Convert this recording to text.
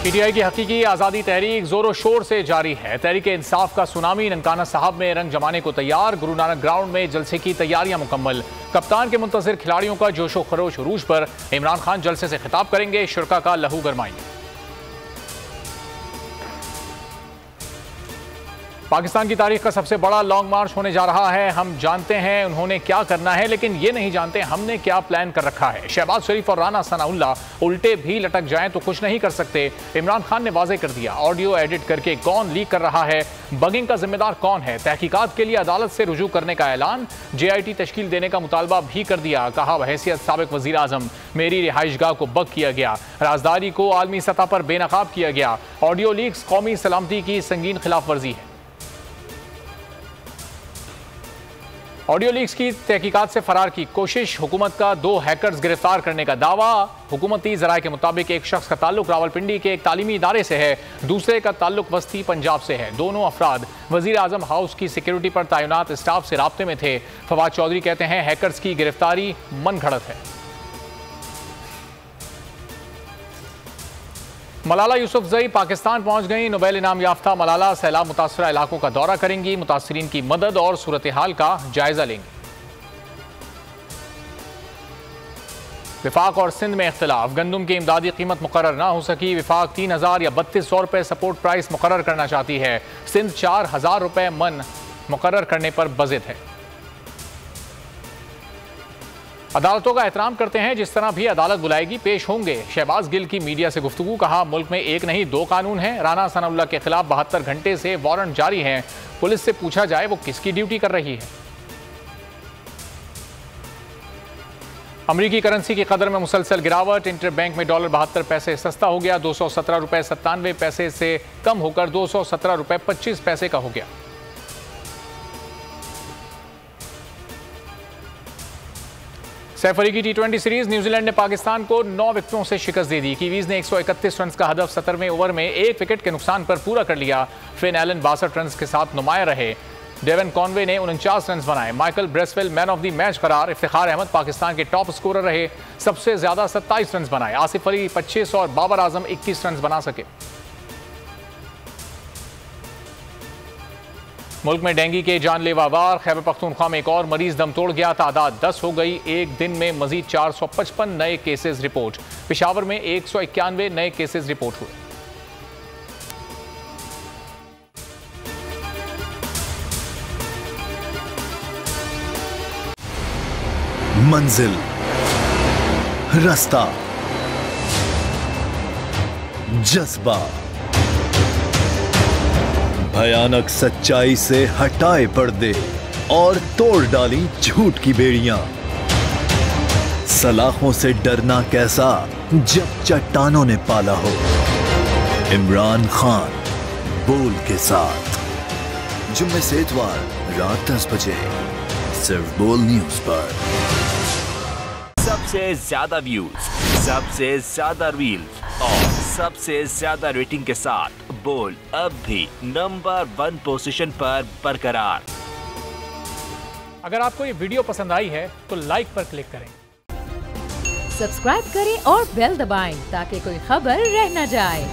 PTI की हकीकी आज़ादी तहरीक जोरों शोर से जारी है। तहरीक इंसाफ का सुनामी ननकाना साहब में रंग जमाने को तैयार। गुरु नानक ग्राउंड में जलसे की तैयारियां मुकम्मल। कप्तान के मुंतज़िर खिलाड़ियों का जोशो खरोश उरूज पर। इमरान खान जलसे से खिताब करेंगे, शुरका का लहू गरमाएंगे। पाकिस्तान की तारीख का सबसे बड़ा लॉन्ग मार्च होने जा रहा है। हम जानते हैं उन्होंने क्या करना है, लेकिन ये नहीं जानते हमने क्या प्लान कर रखा है। शहबाज शरीफ और राना सनाउल्लाह उल्टे भी लटक जाएं तो कुछ नहीं कर सकते। इमरान खान ने वाजे कर दिया, ऑडियो एडिट करके कौन लीक कर रहा है, बगिंग का जिम्मेदार कौन है। तहकीकात के लिए अदालत से रुजू करने का ऐलान, JIT तश्कील देने का मुतालबा भी कर दिया। कहा बहैसियत साबिक वज़ीर आज़म मेरी रिहाइशगाह को बग किया गया, राजदारी को आलमी सतह पर बेनकाब किया गया। ऑडियो लीक्स कौमी सलामती की संगीन खिलाफ वर्जी है। ऑडियो लीक्स की तहकीकात से फरार की कोशिश, हुकूमत का 2 हैकर्स गिरफ्तार करने का दावा। हुकूमती ज़राए के मुताबिक एक शख्स का ताल्लुक रावलपिंडी के एक तालीमी इदारे से है, दूसरे का ताल्लुक वस्ती पंजाब से है। दोनों अफराद वज़ीर आज़म हाउस की सिक्योरिटी पर तैनात स्टाफ से राब्ते में थे। फवाद चौधरी कहते हैं हैकर्स की गिरफ्तारी मन घड़त है। मलाला यूसुफजई पाकिस्तान पहुंच गई। नोबेल इनाम याफ्ता मलाला सैलाब मुतासरा इलाकों का दौरा करेंगी, मुतासरीन की मदद और सूरत हाल का जायजा लेंगी। विफाक और सिंध में इख्तिलाफ, गंदुम की इमदादी कीमत मुकर्रर ना हो सकी। विफाक 3000 या 3200 रुपये सपोर्ट प्राइस मुकर्रर करना चाहती है। सिंध 4000 रुपये मन मुकर्रर करने पर बज़िद है। अदालतों का एहतराम करते हैं, जिस तरह भी अदालत बुलाएगी पेश होंगे। शहबाज गिल की मीडिया से गुफ्तगू, कहा मुल्क में एक नहीं 2 कानून हैं। राना सनाउल्लाह के खिलाफ 72 घंटे से वारंट जारी हैं। पुलिस से पूछा जाए वो किसकी ड्यूटी कर रही है। अमरीकी करेंसी की कदर में मुसलसल गिरावट, इंटरबैंक में डॉलर 72 पैसे सस्ता हो गया, 217 रुपये 97 पैसे से कम होकर 217 रुपये 25 पैसे का हो गया। सैफ अली की T20 सीरीज, न्यूजीलैंड ने पाकिस्तान को 9 विकेटों से शिकस्त दे दी। कीवीज ने 131 रन का हदफ 17वें ओवर में 1 विकेट के नुकसान पर पूरा कर लिया। फिन एलन 62 रन के साथ नुमाया रहे। डेवन कॉनवे ने 49 रन बनाए। Michael Bracewell man of the match करार। इफ्तिखार अहमद पाकिस्तान के टॉप स्कोरर रहे, सबसे ज्यादा 27 रन बनाए। आसिफ अली 25 और बाबर आजम 21 रन बना सके। मुल्क में डेंगू के जानलेवा वार, खैबर पख्तूनख्वा में एक और मरीज दम तोड़ गया, तादाद 10 हो गई। एक दिन में मजीद 455 नए केसेस रिपोर्ट। पेशावर में 191 नए केसेस रिपोर्ट हुए। मंजिल, रास्ता, जज्बा, भयानक सच्चाई से हटाए पर्दे और तोड़ डाली झूठ की बेड़ियां। सलाखों से डरना कैसा जब चट्टानों ने पाला हो। इमरान खान बोल के साथ, जुम्मे से इतवार रात 10 बजे सिर्फ बोल न्यूज पर। सबसे ज्यादा व्यूज, सबसे ज्यादा रील्स और सबसे ज्यादा रेटिंग के साथ बोल अब भी नंबर 1 पोजीशन पर बरकरार। अगर आपको ये वीडियो पसंद आई है तो लाइक पर क्लिक करें, सब्सक्राइब करें और बेल दबाएं ताकि कोई खबर रह न जाए।